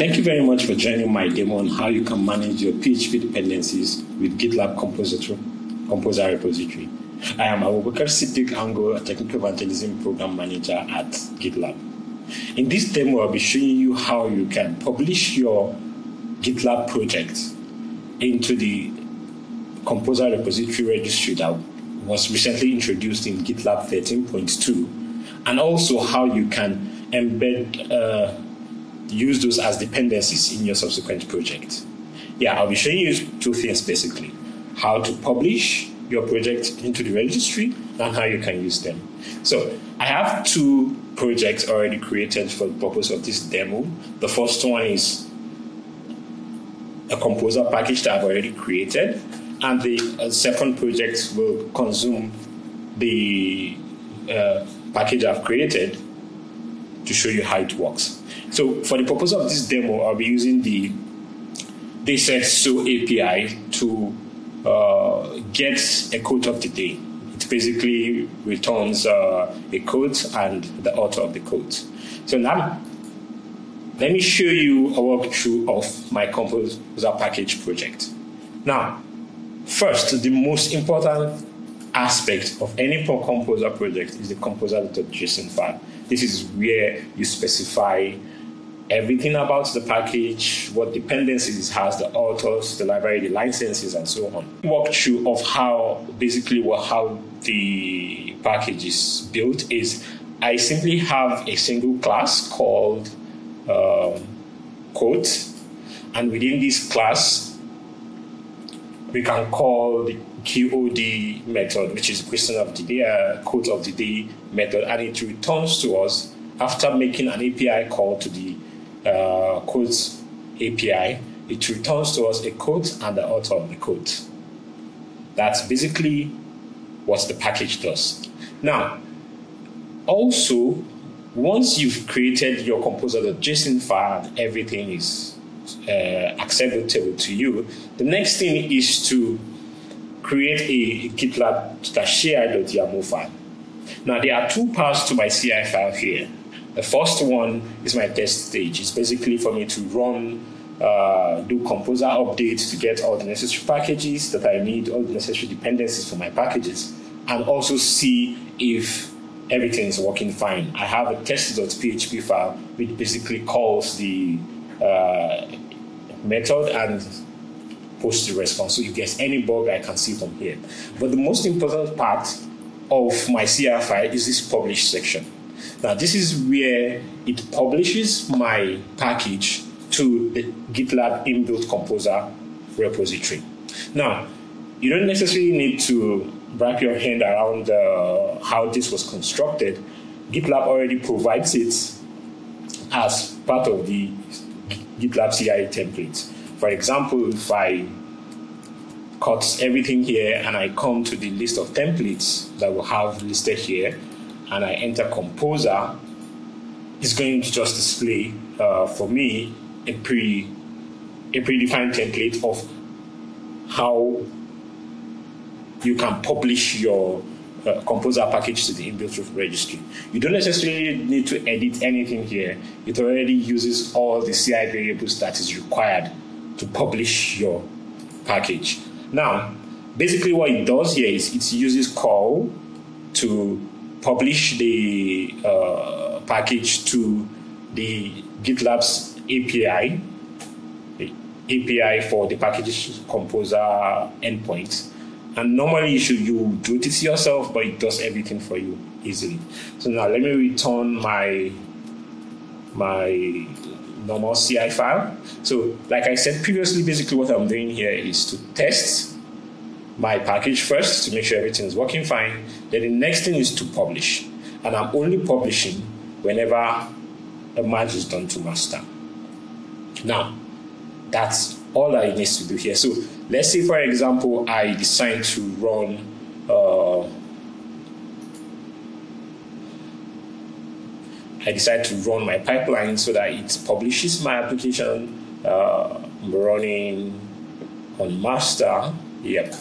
thank you very much for joining my demo on how you can manage your PHP dependencies with GitLab Composer repository. I am Abubakar Siddiq, Ango, a Technical Evangelism Program Manager at GitLab. In this demo, I'll be showing you how you can publish your GitLab project into the Composer repository registry that was recently introduced in GitLab 13.2, and also how you can embed use those as dependencies in your subsequent project. Yeah, I'll be showing you two things basically: how to publish your project into the registry and how you can use them. So I have two projects already created for the purpose of this demo. The first one is a Composer package that I've already created, and the second project will consume the package I've created to show you how it works. So for the purpose of this demo, I'll be using the so API to get a quote of the day. It basically returns a quote and the author of the quote. So now, let me show you a walkthrough of my Composer package project. Now, first, the most important aspect of any Composer project is the composer.json file. This is where you specify everything about the package, what dependencies it has, the authors, the library, the licenses, and so on. Walkthrough of how the package is built is I simply have a single class called quote, and within this class we can call the QOD method, which is question of the day, quote of the day method, and it returns to us after making an API call to the quotes API. It returns to us a quote and the author of the quote. That's basically what the package does. Now, also, once you've created your composer.json file and everything is acceptable to you, the next thing is to create a GitLab.ci.yaml file. Now, there are two parts to my CI file here. The first one is my test stage. It's basically for me to run, do Composer updates to get all the necessary packages that I need, all the necessary dependencies for my packages, and also see if everything is working fine. I have a test.php file which basically calls the method and posts the response. So if there's any bug, I can see from here. But the most important part of my CI file is this publish section. Now, this is where it publishes my package to the GitLab inbuilt Composer repository. Now, you don't necessarily need to wrap your hand around how this was constructed. GitLab already provides it as part of the GitLab CI template. For example, if I cut everything here and I come to the list of templates that we have listed here, and I enter Composer, it's going to just display for me a predefined template of how you can publish your Composer package to the inbuilt registry. You don't necessarily need to edit anything here. It already uses all the CI variables that is required to publish your package. Now, basically what it does here is it uses call to publish the package to the GitLab's API, the API for the package Composer endpoint. And normally you do this yourself, but it does everything for you easily. So now let me return my normal CI file. So like I said previously, basically what I'm doing here is to test my package first to make sure everything is working fine. Then the next thing is to publish. And I'm only publishing whenever a merge is done to master. Now, that's all I need to do here. So let's say, for example, I decide to run my pipeline so that it publishes my application running on master. Yep.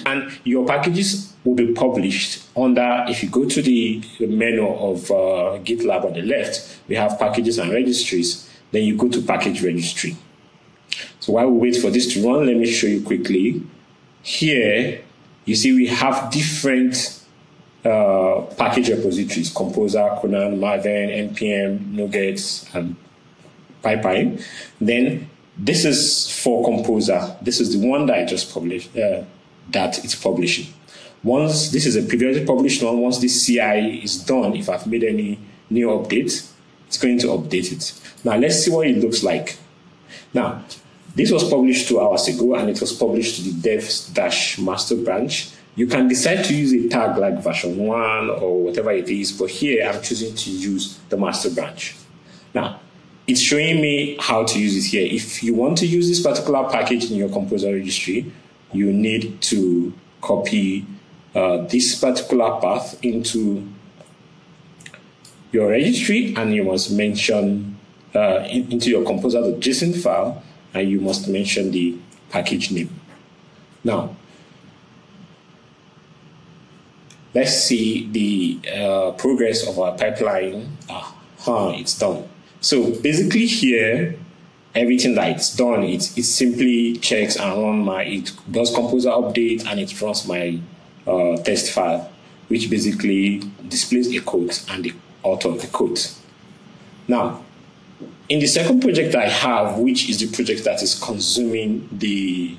And your packages will be published under, if you go to the menu of GitLab on the left, we have packages and registries. then you go to package registry. So while we wait for this to run, let me show you quickly. Here, you see we have different package repositories: Composer, Conan, Maven, NPM, Nuggets, and PyPy. Then this is for Composer. This is the one that I just published, that it's publishing. Once this is a previously published one, once this CI is done, if I've made any new updates, it's going to update it. Now let's see what it looks like. Now, this was published 2 hours ago, and it was published to the dev-master branch. You can decide to use a tag like version 1 or whatever it is, but here I'm choosing to use the master branch. Now, it's showing me how to use it here. If you want to use this particular package in your Composer registry, you need to copy this particular path into your registry, and you must mention into your composer.json file, and you must mention the package name. Now, let's see the progress of our pipeline. It's done. So basically here, everything that it's done, it simply checks and it does composer update, and it runs my test file, which basically displays a code and the author of the code. Now, in the second project I have, which is the project that is consuming the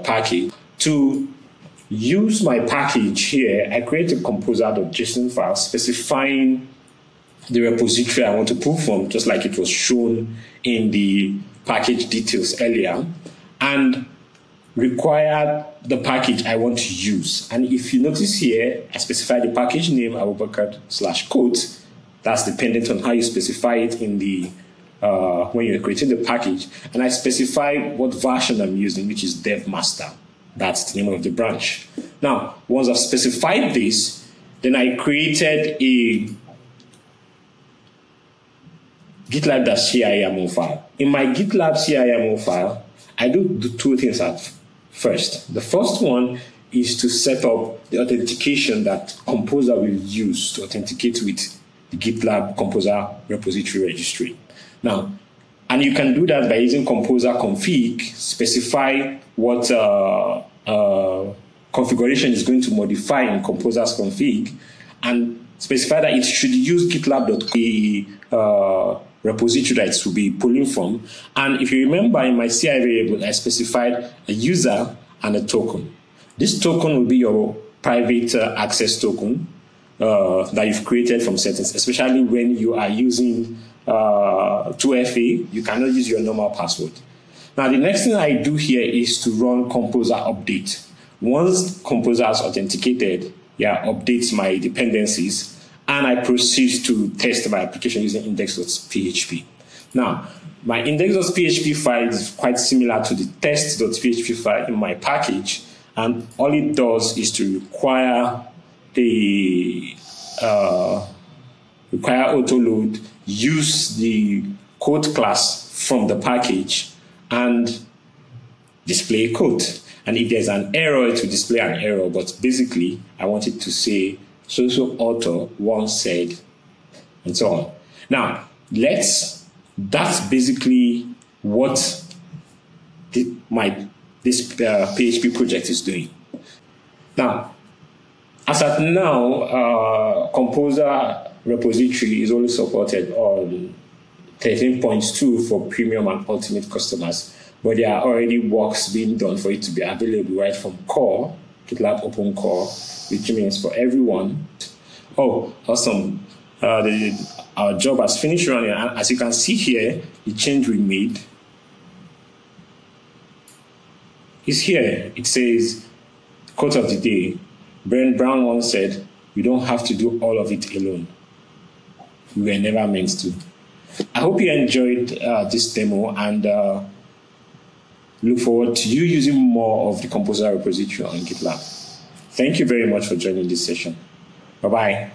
package, to use my package here, I create a composer.json file specifying the repository I want to pull from, just like it was shown in the package details earlier, and require the package I want to use. And if you notice here, I specify the package name Abubakar/code. That's dependent on how you specify it in the when you're creating the package. And I specify what version I'm using, which is dev master. That's the name of the branch. Now, once I've specified this, then I created a GitLab CI YAML file. In my GitLab CI YAML file, I do 2 things at first. The first one is to set up the authentication that Composer will use to authenticate with the GitLab Composer repository registry. Now, and you can do that by using Composer config, specify what configuration is going to modify in Composer's config, and specify that it should use GitLab.ke repository that it will be pulling from. And if you remember, in my CI variable, I specified a user and a token. This token will be your private access token that you've created from settings, especially when you are using 2FA. You cannot use your normal password. Now, the next thing I do here is to run Composer update. Once Composer has authenticated, updates my dependencies, and I proceed to test my application using index.php. Now, my index.php file is quite similar to the test.php file in my package, and all it does is to require the autoload, use the code class from the package, and display code. And if there's an error, it will display an error. But basically, I want it to say so author once said, and so on. Now, that's basically what this PHP project is doing. Now, as at now, Composer repository is only supported on 13.2 for premium and ultimate customers, but there are already works being done for it to be available right from core, GitLab Open Core, which means for everyone. Oh, awesome. Our job has finished running. And as you can see here, the change we made is here. It says, quote of the day, Brent Brown once said, "You don't have to do all of it alone. We were never meant to." I hope you enjoyed this demo, and look forward to you using more of the Composer repository on GitLab. Thank you very much for joining this session. Bye-bye.